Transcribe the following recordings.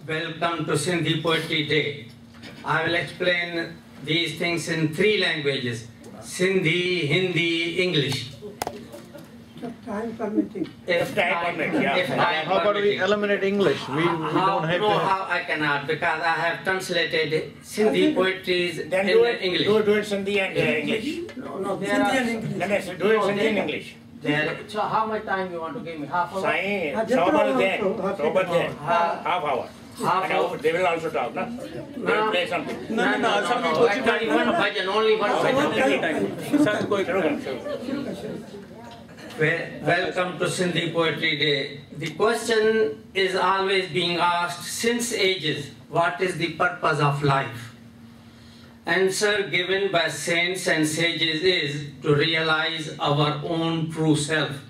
Welcome to Sindhi Poetry Day. I will explain these things in 3 languages: Sindhi, Hindi, English. Time permitting. If time permitting, yeah. How about we eliminate English? We don't have to. How I cannot, because I have translated Sindhi poetries in English. Do it Sindhi and English. No, there Sindhi are. and English. Let us do it Sindhi and English. So how much time you want to give me? Half hour? Sahin, half hour. Half hour. They will also talk, no? They will play something. No. Actually, one bhajan, only one bhajan. Welcome to Sindhi Poetry Day. The question is always being asked since ages, what is the purpose of life? Answer given by saints and sages is to realize our own true self.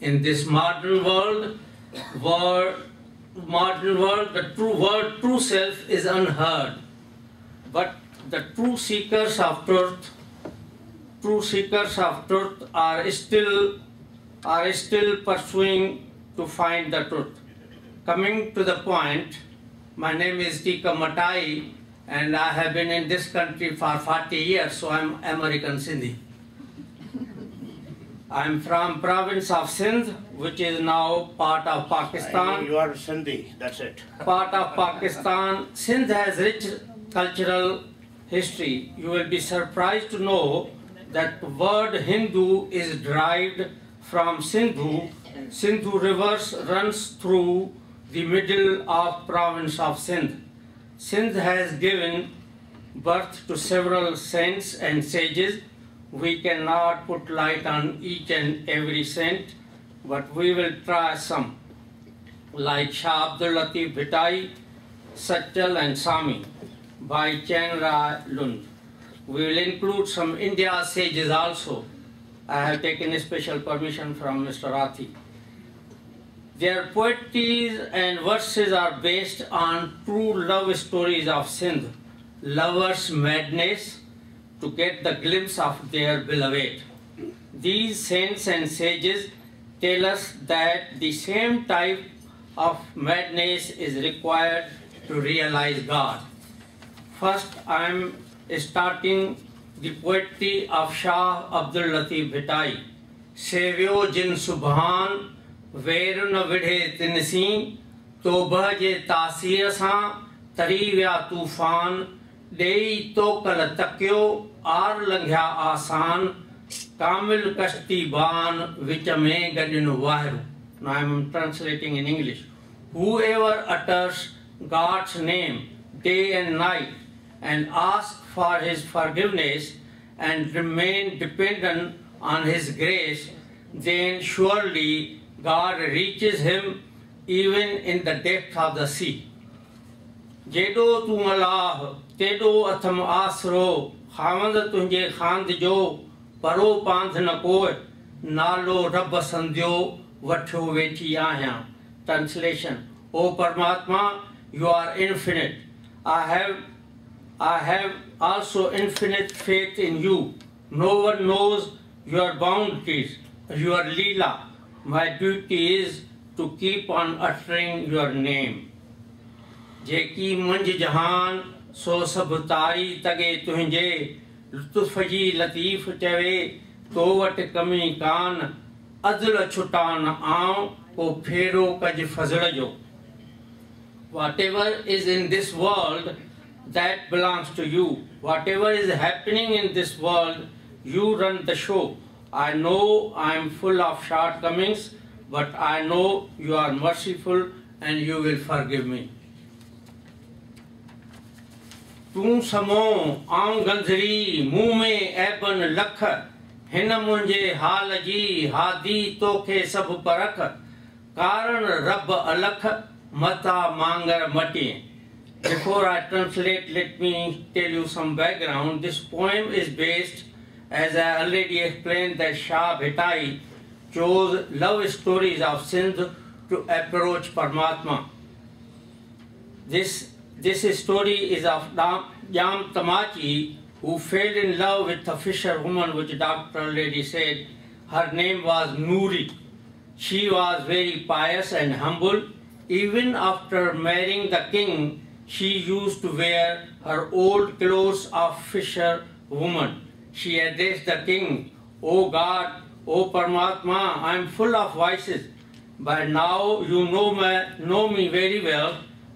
In this modern world, the true self is unheard. But the true seekers of truth are still pursuing to find the truth. Coming to the point, my name is Tika Matai, and I have been in this country for 40 years, so I'm American Sindhi. I'm from province of Sindh, which is now part of Pakistan. You are Sindhi, that's it. Part of Pakistan. Sindh has rich cultural history. You will be surprised to know that the word Hindu is derived from Sindhu. Sindhu rivers runs through the middle of province of Sindh. Sindh has given birth to several saints and sages. We cannot put light on each and every saint, but we will try some, like Shah Abdul Latif Bhitai, Satchal and Sami by Chenra Lund. We will include some India sages also. I have taken special permission from Mr. Rathi. Their poetries and verses are based on true love stories of Sindh, lovers' madness to get the glimpse of their beloved. These saints and sages tell us that the same type of madness is required to realize God. First, I am starting the poetry of Shah Abdul Latif Bhitai. Sevyo jin subhan veru na vidhe tinsi tobah je tasir sa tari vya tufan dei to kal takyo ar langhya asan kamil kashti ban vichame gadinu wahru. Now I am translating in English. Whoever utters God's name day and night and asks for His forgiveness and remain dependent on His grace, then surely God reaches him even in the depth of the sea. Jedo tu malah, tedo atham asro, khavand tunje khand jo, paro panth na koe, nalo rabb sandhyo, vatho vethi ahya. Translation: O Paramatma, you are infinite. I have also infinite faith in you. No one knows your boundaries, your leela. My duty is to keep on uttering your name. Jeki manj jahan so sab tari tage tuhje, lutfaji latif chave to vat kami kan adl chutan aam ko phero kaj fazlajo. Whatever is in this world, that belongs to you. Whatever is happening in this world, you run the show. I know I am full of shortcomings, but I know you are merciful and you will forgive me. Tu samo aam gandhri muh mein aiban lakh hin munje hal ji hadi tokhe sab parakh karan rab alakh mata mangar mati. Before I translate, let me tell you some background. This poem is based, as I already explained, that Shah Bhitai chose love stories of Sindh to approach Paramatma. This story is of Jam Tamachi, who fell in love with a fisherwoman, which Dr. already said. Her name was Noori. She was very pious and humble. Even after marrying the king, she used to wear her old clothes of fisher woman. She addressed the king, "O God, O Paramatma, I am full of vices. By now you know me very well.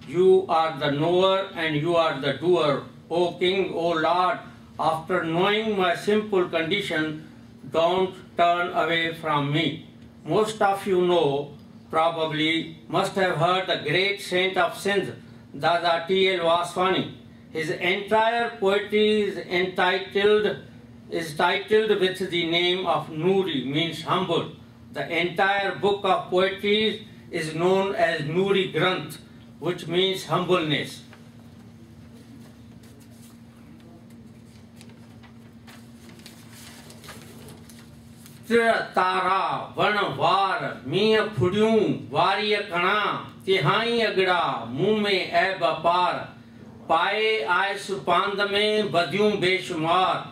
You are the knower and you are the doer. O king, O Lord, after knowing my simple condition, don't turn away from me." Most of you know, probably must have heard the great saint of Sindh, Dada T.L. Vaswani. His entire poetry is titled with the name of Noori, means humble. The entire book of poetry is known as Noori Granth, which means humbleness. Tara Vanvar Mia Pudum Varia Kana Tihai Agda Mume Ebapar Pae Ai Supandame Badyum Beshumar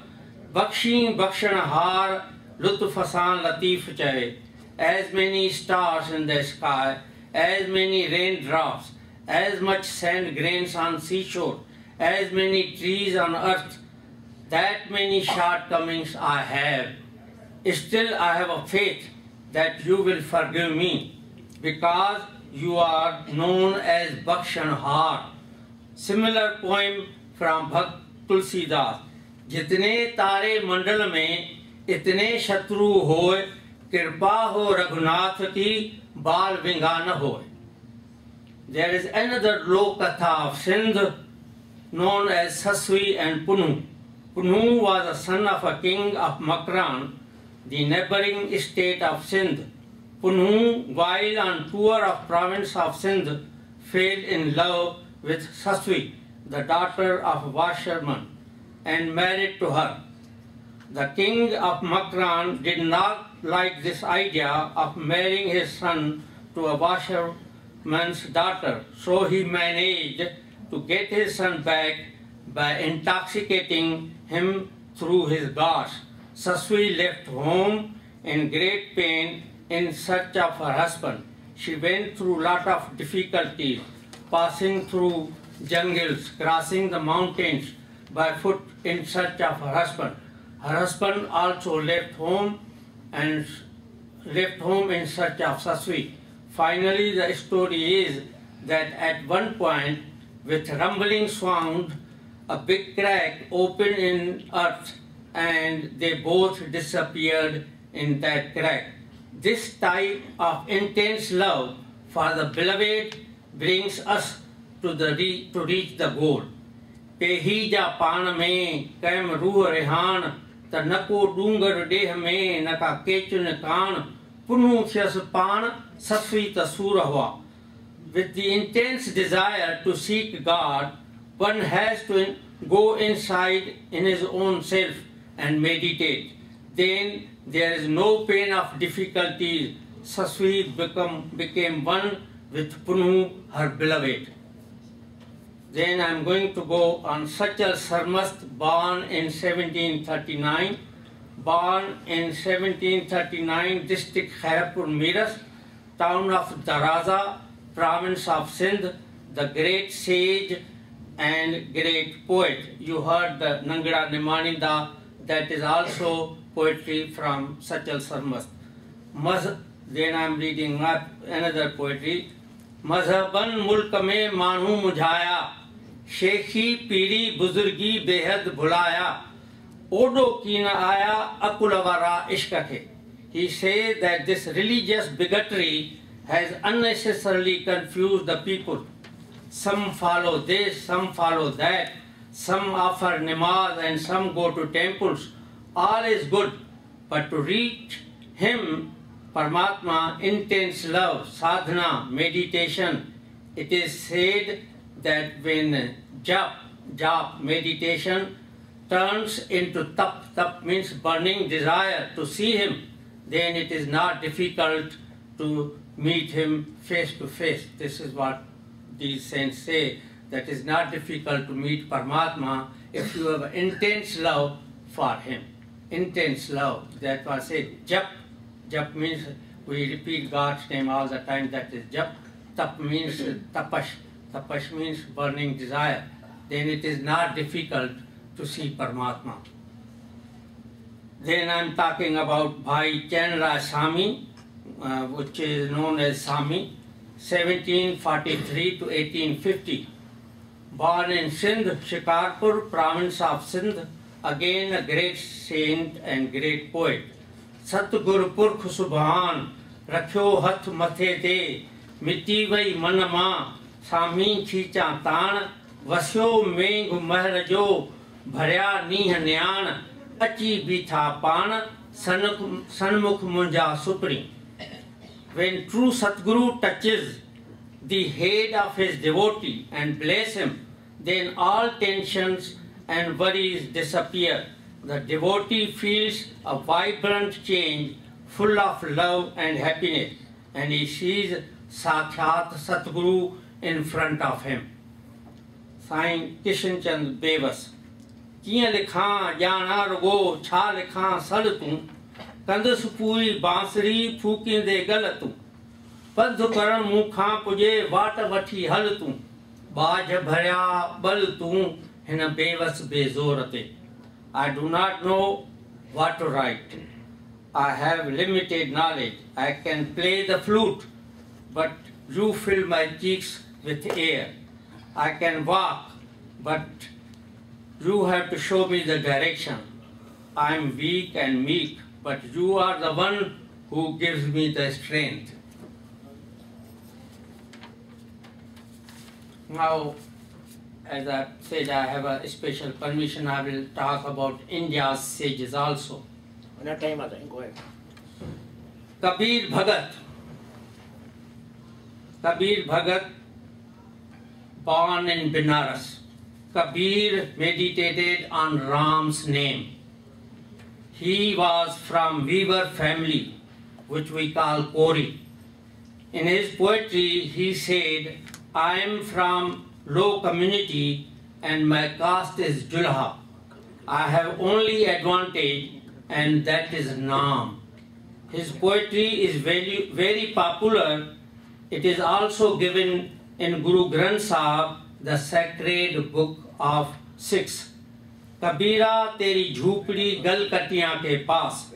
Bakshi Bakshanahar Lutfasan Latif Chahe. As many stars in the sky, as many raindrops, as much sand grains on seashore, as many trees on earth, that many shortcomings I have. Still I have a faith that you will forgive me, because you are known as Bakshanhar. Similar poem from Bhakt Tulsidas. Jitne tare mandal mein itne shatru hoye, कृपा हो रघुनाथ की बाल विंगा न होए. There is another Lokatha of Sindh known as Saswi and Punu. Punu was the son of a king of Makran, the neighboring state of Sindh. Punu, while on tour of province of Sindh, fell in love with Saswi, the daughter of a washerman, and married to her. The king of Makran did not like this idea of marrying his son to a washerman's daughter, so he managed to get his son back by intoxicating him through his gods. Saswi left home in great pain in search of her husband. She went through lot of difficulties, passing through jungles, crossing the mountains by foot in search of her husband. Her husband also left home in search of Saswi. Finally, the story is that at one point, with rumbling sound, a big crack opened in earth and they both disappeared in that crack. This type of intense love for the beloved brings us to reach the goal. Pehija pan mein kaim ruh rehan, ta nako dungar deh mein naka kechun kaan, punu syas pan sasvi tasura hua. With the intense desire to seek God, one has to go inside in his own self and meditate. Then there is no pain of difficulties. Sasvi became one with Punu, her beloved. Then I am going to go on Sachal Sarmast, born in 1739. Born in 1739, district Khairapur, Miras, town of Daraza, province of Sindh, the great sage and great poet. You heard the Nangada Nimaninda, that is also poetry from Sachal Sarmast. Then I am reading another poetry. Mazhaban mulk mein manu mujhaya, Shekhi piri buzurgi behad bhulaya, Odo ki na aya akulavara ishkake. He says that this religious bigotry has unnecessarily confused the people. Some follow this, some follow that, some offer namaz and some go to temples. All is good, but to reach him, Paramatma, intense love, sadhana, meditation, it is said that when jap, meditation, turns into tap means burning desire to see him, then it is not difficult to meet him face to face. This is what these saints say, that it is not difficult to meet Paramatma if you have intense love for him. Intense love, that was said. Jap means we repeat God's name all the time, that is jap. tap means tapash. Tapash means burning desire. Then it is not difficult to see Paramatma. Then I am talking about Bhai Chenra Sami, which is known as Sami, 1743 to 1850. Born in Sindh, Shikarpur, province of Sindh, again a great saint and great poet. Satguru Purkh Subhan, Rakhyo Hath Mathe Te, Miti Vai Manama, Sami Chicha Tan, Vasyo Meng Maharajo, Bharya Nih Nyan, Achi Bitha Pan, Sanmukh Munja Supri. When true Satguru touches the head of his devotee and bless him, then all tensions and worries disappear. The devotee feels a vibrant change full of love and happiness, and he sees Sakshat Satguru in front of him. Saint Kishan Chand Bevas. Kiyan likhan jana rugo chha likhan sad tu kandas puri bansri phookin de gal tu padh karan mukha puje vat vathi hal tu baaj bharya bal tu hina bevas bezorate. I do not know what to write. I have limited knowledge. I can play the flute, but you fill my cheeks with air. I can walk, but you have to show me the direction. I am weak and meek, but you are the one who gives me the strength. Now, as I said, I have a special permission. I will talk about India's sages also. Enough time, I think. Go ahead. Kabir Bhagat. Kabir Bhagat, born in Benares. Kabir meditated on Ram's name. He was from weaver family, which we call Kori. In his poetry, he said, I am from low community and my caste is Julha. I have only advantage, and that is Naam. His poetry is very, very popular. It is also given in Guru Granth Sahib, the sacred book of Sikhs. Kabira teri झूपड़ी गल कटियां के पास,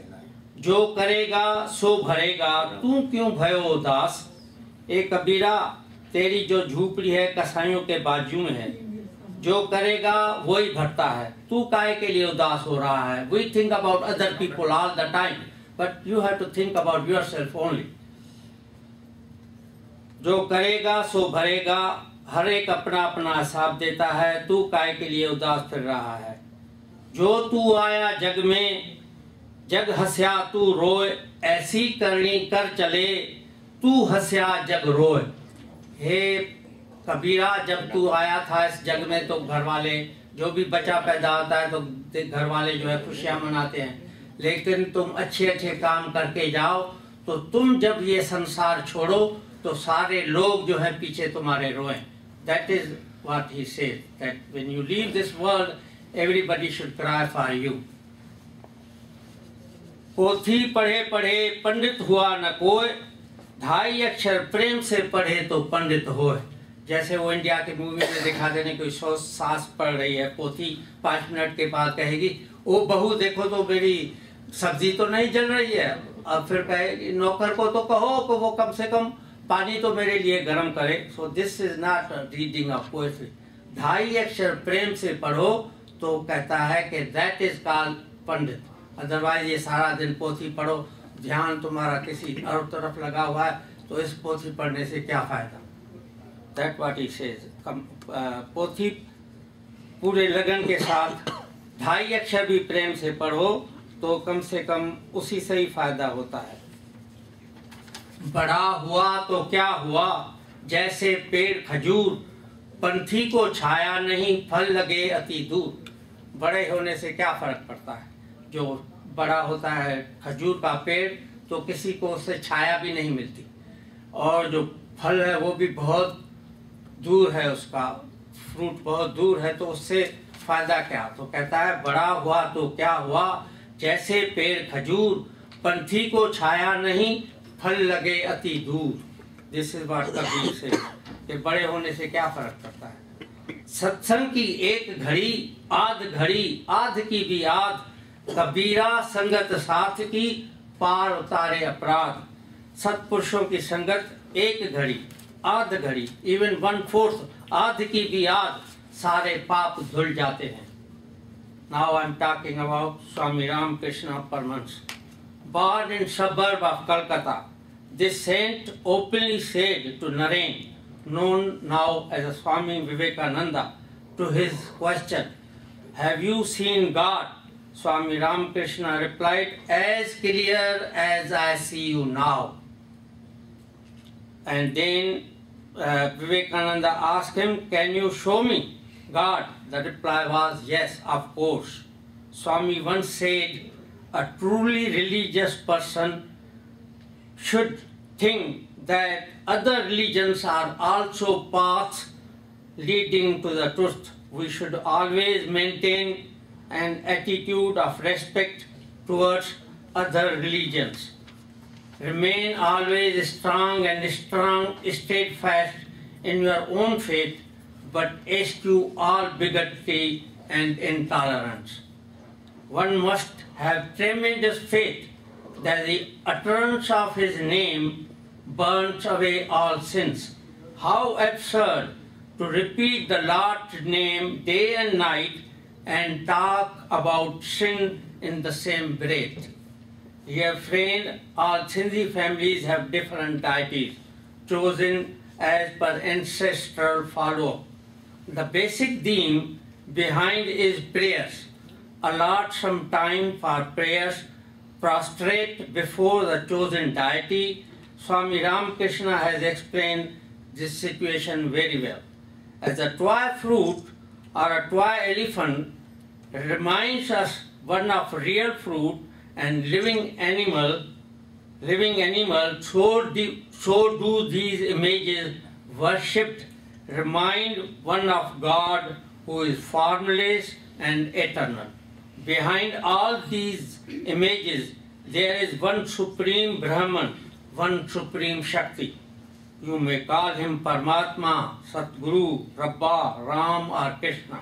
जो करेगा सो भरेगा, तू क्यों भयो उदास. ए कबीरा, तेरी जो झूपड़ी है कसाईयों के बाजू में है, जो करेगा वही भरता है, तू काहे के लिए उदास हो रहा है. We think about other people all the time, but you have to think about yourself only. जो करेगा सो भरेगा, हर एक अपना अपना हिसाब देता है, तू काहे के लिए उदास फिर रहा है. जो तू आया जग में, जग हंस्या तू रोए, ऐसी करनी कर चले, तू हंस्या जग रोए. हे कबीरा, जब तू आया था इस जग में तो घर वाले, जो भी बच्चा पैदा होता है तो घर वाले जो है खुशियां मनाते हैं, लेकिन तुम अच्छे अच्छे काम करके जाओ तो तुम जब ये संसार छोड़ो तो सारे लोग जो है पीछे तुम्हारे रोएं. That is what he says, that when you leave this world, everybody should cry for you. पोथी पढ़े पढ़े पंडित हुआ न कोई, ढाई अक्षर प्रेम से पढ़े तो पंडित होए. जैसे वो इंडिया के मूवी में दिखा देने, कोई सास पढ़ रही है पोथी, 5 मिनट के बाद कहेगी, ओ बहू देखो तो मेरी सब्जी तो नहीं जल रही है. अब फिर कहेगी नौकर को तो कहो कि वो कम से कम पानी तो मेरे लिए गर्म करे. So this is not reading of poetry. ढाई अक्षर प्रेम से पढ़ो तो कहता है कि that is called Pandit. Otherwise ये सारा दिन पोथी पढ़ो, ध्यान तुम्हारा किसी और तरफ लगा हुआ है, तो इस पोथी पढ़ने से क्या फायदा. That what he says. पोथी पूरे लगन के साथ ढाई अक्षर भी प्रेम से पढ़ो तो कम से कम उसी से ही फायदा होता है. बड़ा हुआ तो क्या हुआ, जैसे पेड़ खजूर, पंथी को छाया नहीं, फल लगे अति दूर. बड़े होने से क्या फर्क पड़ता है. जो बड़ा होता है खजूर का पेड़ तो किसी को उससे छाया भी नहीं मिलती, और जो फल है वो भी बहुत दूर है, उसका फ्रूट बहुत दूर है, तो उससे फायदा क्या. तो कहता है बड़ा हुआ तो क्या हुआ, जैसे पेड़ खजूर, पंथी को छाया नहीं, फल लगे अति दूर. दिस इज व्हाट कबीर से, कि बड़े होने से क्या फर्क पड़ता है। सत्संग की एक घड़ी आध की भी आध, कबीरा संगत साथ की पार उतारे अपराध। सत्पुरुषों की संगत एक घड़ी आध घड़ी, इवन 1/4 आध की भी आध, सारे पाप धुल जाते हैं। Now I am talking about Swami Ramakrishna Paramahansa. Born in suburb of Calcutta, this saint openly said to Naren, known now as Swami Vivekananda, to his question, "Have you seen God?" Swami Ramakrishna replied, "As clear as I see you now." And then Vivekananda asked him, "Can you show me God?" The reply was, "Yes, of course." Swami once said, a truly religious person should think that other religions are also paths leading to the truth. We should always maintain an attitude of respect towards other religions. Remain always strong, steadfast in your own faith, but eschew all bigotry and intolerance. One must have tremendous faith that the utterance of his name burns away all sins. How absurd to repeat the Lord's name day and night and talk about sin in the same breath. Dear friend, all Sindhi families have different deities chosen as per ancestral follow. The basic theme behind is prayers. Allot some time for prayers, prostrate before the chosen deity. Swami Ramakrishna has explained this situation very well. As a toy fruit or a toy elephant reminds us one of real fruit and living animal, so do these images worshipped remind one of God who is formless and eternal. Behind all these images, there is one supreme Brahman, one supreme Shakti. You may call him Paramatma, Satguru, Rabba, Ram or Krishna.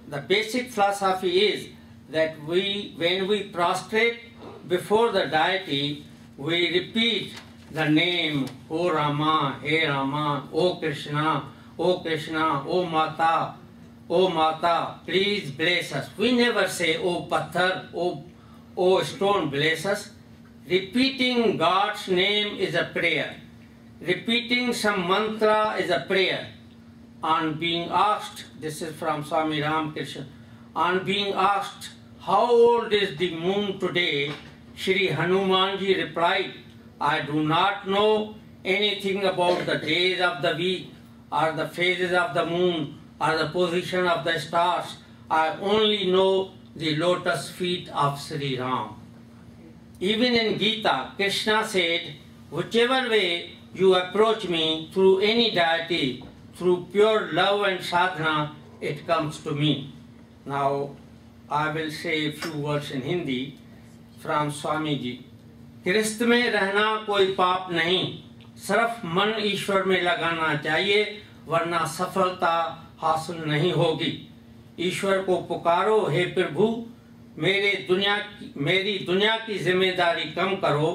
The basic philosophy is that when we prostrate before the deity, we repeat the name, O Rama, Hey Rama, O Krishna, O Krishna, O Mata, please bless us. We never say, O Patthar, O stone, bless us. Repeating God's name is a prayer. Repeating some mantra is a prayer. On being asked, this is from Swami Ramakrishna, on being asked, how old is the moon today? Shri Hanumanji replied, I do not know anything about the days of the week or the phases of the moon or the position of the stars. I only know the lotus feet of Sri Ram. Even in Gita, Krishna said, whichever way you approach me through any deity, through pure love and sadhana, it comes to me. Now, I will say a few words in Hindi from Swami Ji. ख्रिस्त में रहना कोई पाप नहीं, सिर्फ मन ईश्वर में लगाना चाहिए, वरना सफलता हासिल नहीं होगी। ईश्वर को पुकारो, हे प्रभु, मेरी दुनिया की जिम्मेदारी कम करो,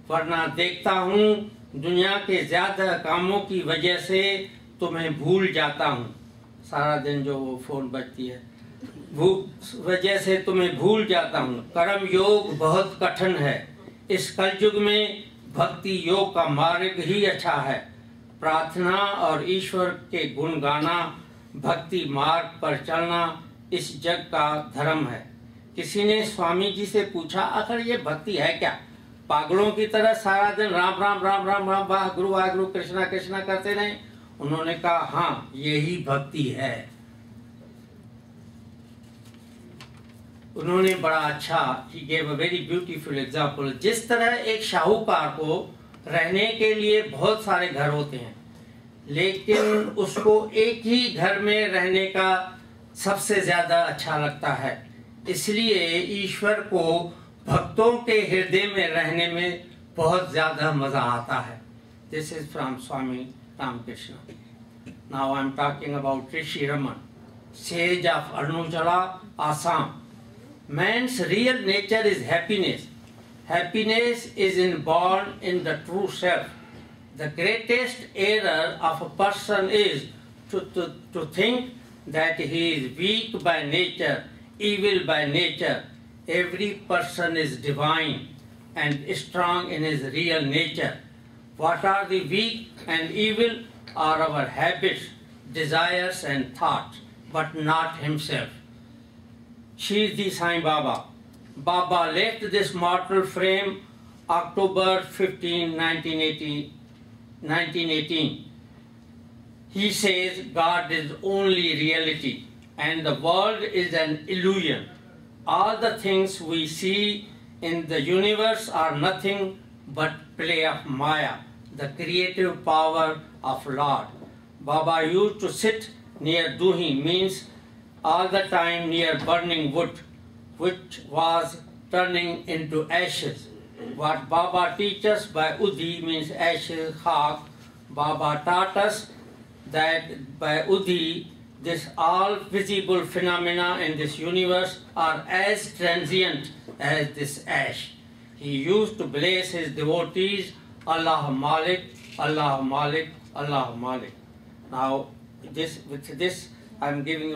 वरना देखता हूँ दुनिया के ज्यादा कामों की वजह से तुम्हें भूल जाता हूँ। सारा दिन जो वो फोन बजती है, वजह से तुम्हें भूल जाता हूँ। कर्म योग बहुत कठिन है, इस कलयुग में भक्ति योग का मार्ग ही अच्छा है। प्रार्थना और ईश्वर के गुण गाना, भक्ति मार्ग पर चलना इस जग का धर्म है। किसी ने स्वामी जी से पूछा, आखिर ये भक्ति है क्या? पागलों की तरह सारा दिन राम राम राम राम राम वाह गुरु कृष्णा कृष्णा करते रहे? उन्होंने कहा, हाँ, यही भक्ति है। उन्होंने बड़ा अच्छा, he gave a very beautiful example। जिस तरह एक शाहूकार को रहने के लिए बहुत सारे घर होते हैं, लेकिन उसको एक ही घर में रहने का सबसे ज्यादा अच्छा लगता है, इसलिए ईश्वर को भक्तों के हृदय में रहने में बहुत ज्यादा मजा आता है। This is from Swami Ramakrishna. Now I am talking about Rishi Raman, sage of Arunachala, Assam. Man's real nature is happiness. Happiness is inborn in the true self. The greatest error of a person is to think that he is weak by nature, evil by nature. Every person is divine and strong in his real nature. What are the weak and evil are our habits, desires and thoughts, but not himself. Shirdi Sai Baba. Baba left this mortal frame October 15, 1918. He says God is only reality and the world is an illusion. All the things we see in the universe are nothing but play of Maya, the creative power of Lord. Baba used to sit near Duhi, means all the time near burning wood, which was turning into ashes. What Baba teaches by Udhi means ashes, khak. Baba taught us that by Udhi, this all visible phenomena in this universe are as transient as this ash. He used to bless his devotees, Allah Malik, Allah Malik, Allah Malik. Now, with this, I am giving you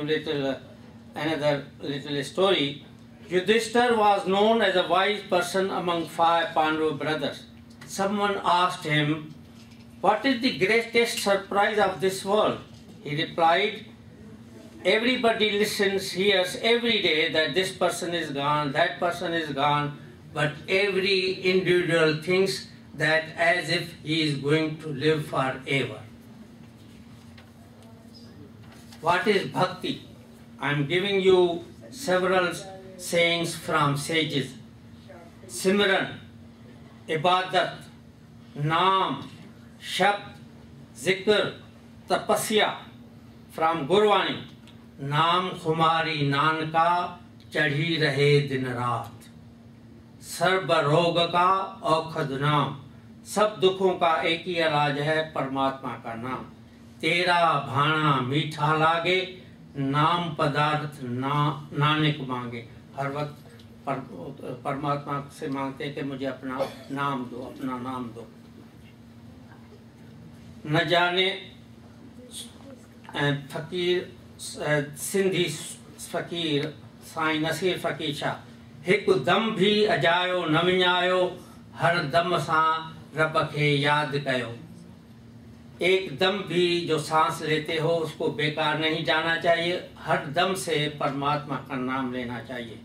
another little story. Yudhishthir was known as a wise person among 5 Pandu brothers. Someone asked him, "What is the greatest surprise of this world?" He replied, "Everybody listens, hears every day that this person is gone, that person is gone, but every individual thinks that as if he is going to live forever." What is bhakti? I am giving you several sayings from sages. Simran, Ibadat, Naam, Shabd, Zikr, Tapasya. From Gurwani, Naam Khumari Nanka Chadhi Rahe Din Raat. Sarba Roga Ka Aukhad Naam. सब दुखों का एक ही इलाज है, परमात्मा का नाम. तेरा भाना मीठा लागे, नाम पदार्थ नानक मांगे. हर वक्त परमात्मा से मांगते हैं कि मुझे अपना नाम दो, अपना नाम दो. न जाने फकीर सिंधी फकीर साईं नसीर फकीर शाह. हिकु दम भी अजायो न विञायो, हर दम सां रब खे याद कयो. एक दम भी जो सांस लेते हो उसको बेकार नहीं जाना चाहिए, हर दम से परमात्मा का नाम लेना चाहिए.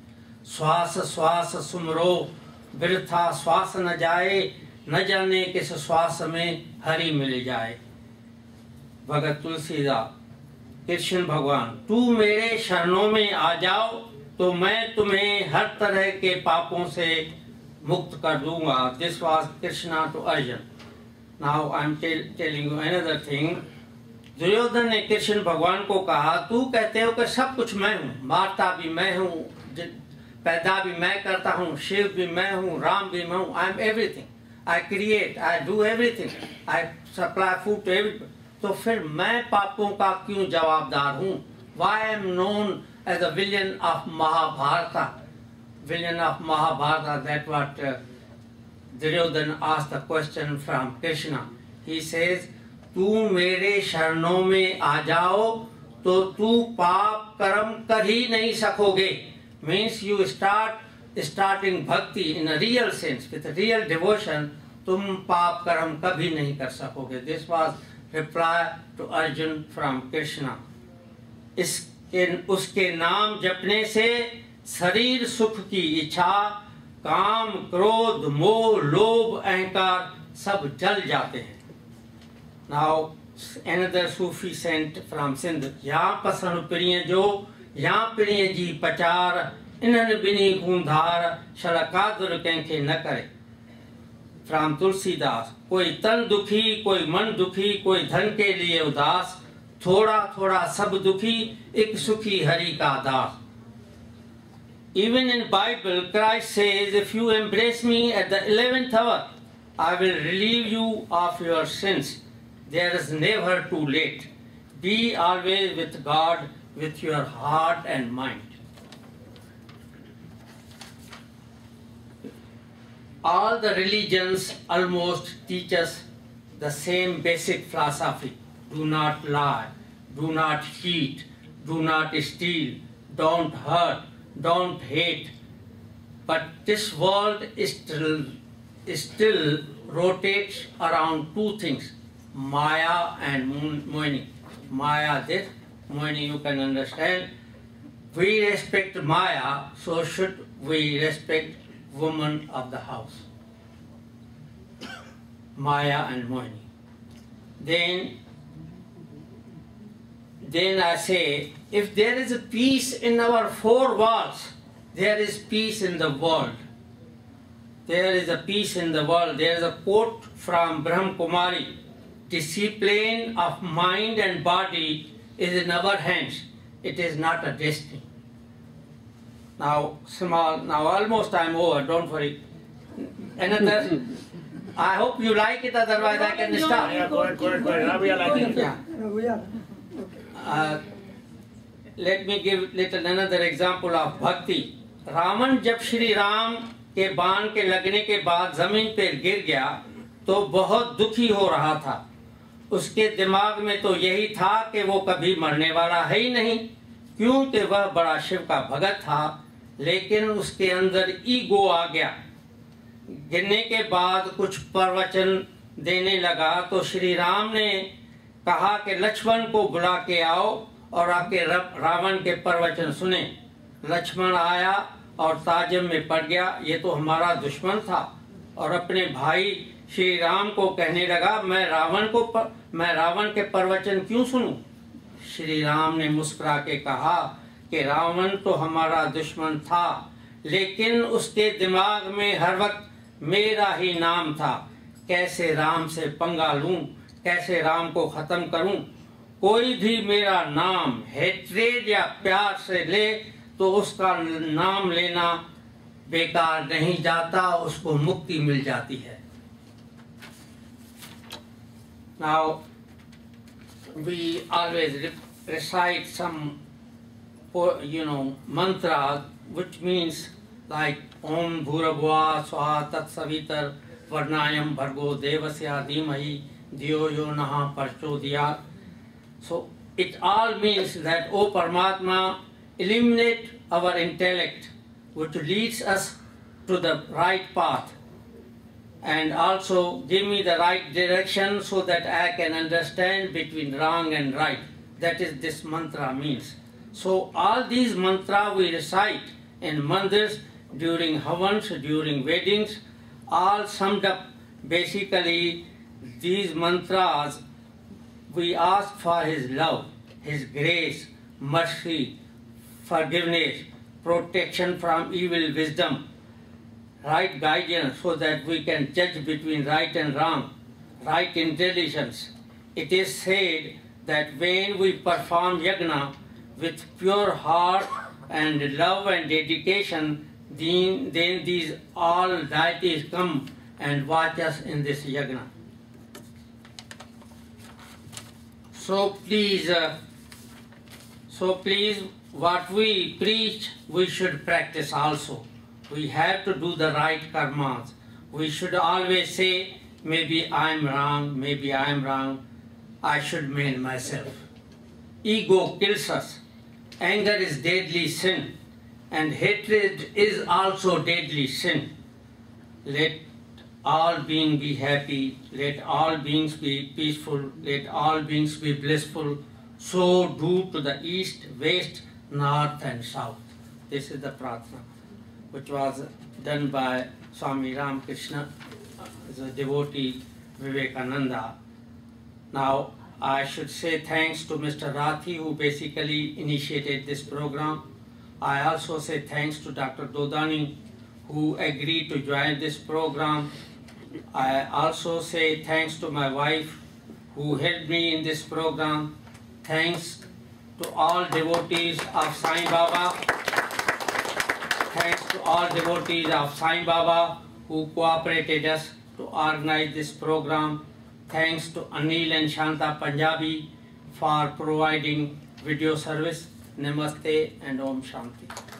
श्वास श्वास सुमरो, बिरथा श्वास न जाए, न जाने किस श्वास में हरि मिल जाए. भगत तुलसीदास. कृष्ण भगवान, तू मेरे शरणों में आ जाओ तो मैं तुम्हें हर तरह के पापों से मुक्त कर दूंगा. This was Krishna to Arjun. Now I am telling you another thing. Duryodhan ने कृष्ण भगवान को कहा, तू कहते हो कि सब कुछ मैं हूँ, मारता भी मैं हूँ, पैदा भी मैं करता हूँ, शिव भी मैं हूँ, राम भी मैं हूँ. I am everything, I create, I do everything, I supply food to everybody. तो फिर मैं पापों का क्यों जवाबदार हूँ? Why I am known as a villain of Mahabharata? Villain of Mahabharata, that what Duryodhana asked the question from Krishna. He says, तू मेरे शरणों में आ जाओ तो तू पाप कर्म कर ही नहीं सकोगे. Means you starting bhakti in a real sense, with a real devotion, तुम पाप कर्म कभी नहीं कर सकोगे. This was reply to Arjun from Krishna. उसके नाम जपने से शरीर सुख की इच्छा, काम क्रोध मोह लोभ अहंकार सब जल जाते हैं. Now another Sufi saint from Sindh. यहाँ पसंद प्रिय जो, यहाँ प्रिय जी पचार, इन्हनि बिनी खूंधार, शलकादुर कंखे न करे. From तुलसीदास. कोई तन दुखी, कोई मन दुखी, कोई धन के लिए उदास, थोड़ा थोड़ा सब दुखी, एक सुखी हरि का दास. Even in Bible, Christ says, if you embrace me at the 11th hour, I will relieve you of your sins. There is never too late. Be always with God with your heart and mind. All the religions almost teach us the same basic philosophy. Do not lie, do not cheat, do not steal, don't hurt, don't hate. But this world still rotates around two things, Maya and Moini. Maya this, Moini you can understand. We respect Maya, so should we respect woman of the house. Maya and Moini. Then I say, if there is a peace in our four walls, there is peace in the world. There is a peace in the world. There is a quote from Brahma Kumari, discipline of mind and body is in our hands. It is not a destiny. Now almost I'm over, don't worry. Another, I hope you like it, otherwise I can start. Yeah, go ahead. Now we are liking it. Yeah. We are. Let me give another example of bhakti. Ravan जब श्री राम के बाण के लगने के बाद जमीन पर गिर गया तो बहुत दुखी हो रहा था। उसके दिमाग में तो यही था कि वो कभी मरने वाला है ही नहीं, क्योंकि वह बड़ा शिव का भगत था। लेकिन उसके अंदर ईगो आ गया। गिरने के बाद कुछ प्रवचन देने लगा तो श्री राम ने कहा कि लक्ष्मण को बुला के आओ और आके रावण के प्रवचन सुने। लक्ष्मण आया और ताजम में पड़ गया, ये तो हमारा दुश्मन था, और अपने भाई श्री राम को कहने लगा मैं रावण के प्रवचन क्यों सुनूं? श्री राम ने मुस्कुरा के कहा कि रावण तो हमारा दुश्मन था, लेकिन उसके दिमाग में हर वक्त मेरा ही नाम था। कैसे राम से पंगा लूं, कैसे राम को खत्म करूं? कोई भी मेरा नाम हेट्रेड या प्यार से ले तो उसका नाम लेना बेकार नहीं जाता, उसको मुक्ति मिल जाती है। Now we always recite some mantra which means like Om Bhurabhua Swaha Tat Savitar Varnayam Bhargo Devasya Dhimahi Dhiyo Yo Naha Prachodhyat. So it all means that, O Paramatma, eliminate our intellect which leads us to the right path, and also give me the right direction so that I can understand between wrong and right. That is this mantra means. So all these mantra we recite in mandirs, during havans, during weddings, all summed up. Basically these mantras we ask for His love, His grace, mercy, forgiveness, protection from evil, wisdom, right guidance so that we can judge between right and wrong, right intelligence. It is said that when we perform yajna with pure heart and love and dedication, then these all deities come and watch us in this yajna. So please, what we preach, we should practice also. We have to do the right karmas. We should always say, maybe I'm wrong, maybe I'm wrong. I should mend myself. Ego kills us. Anger is deadly sin. And hatred is also deadly sin. Let all beings be happy. Let all beings be peaceful. Let all beings be blissful. So do to the east, west, north and south. This is the prarthana, which was done by Swami Ramakrishna, the devotee Vivekananda. Now I should say thanks to Mr. Rathi, who basically initiated this program. I also say thanks to Dr. Dodani, who agreed to join this program. I also say thanks to my wife, who helped me in this program. Thanks to all devotees of Sai Baba. Thanks to all devotees of Sai Baba who cooperated us to organize this program. Thanks to Anil and Shanta Punjabi for providing video service. Namaste and Om Shanti.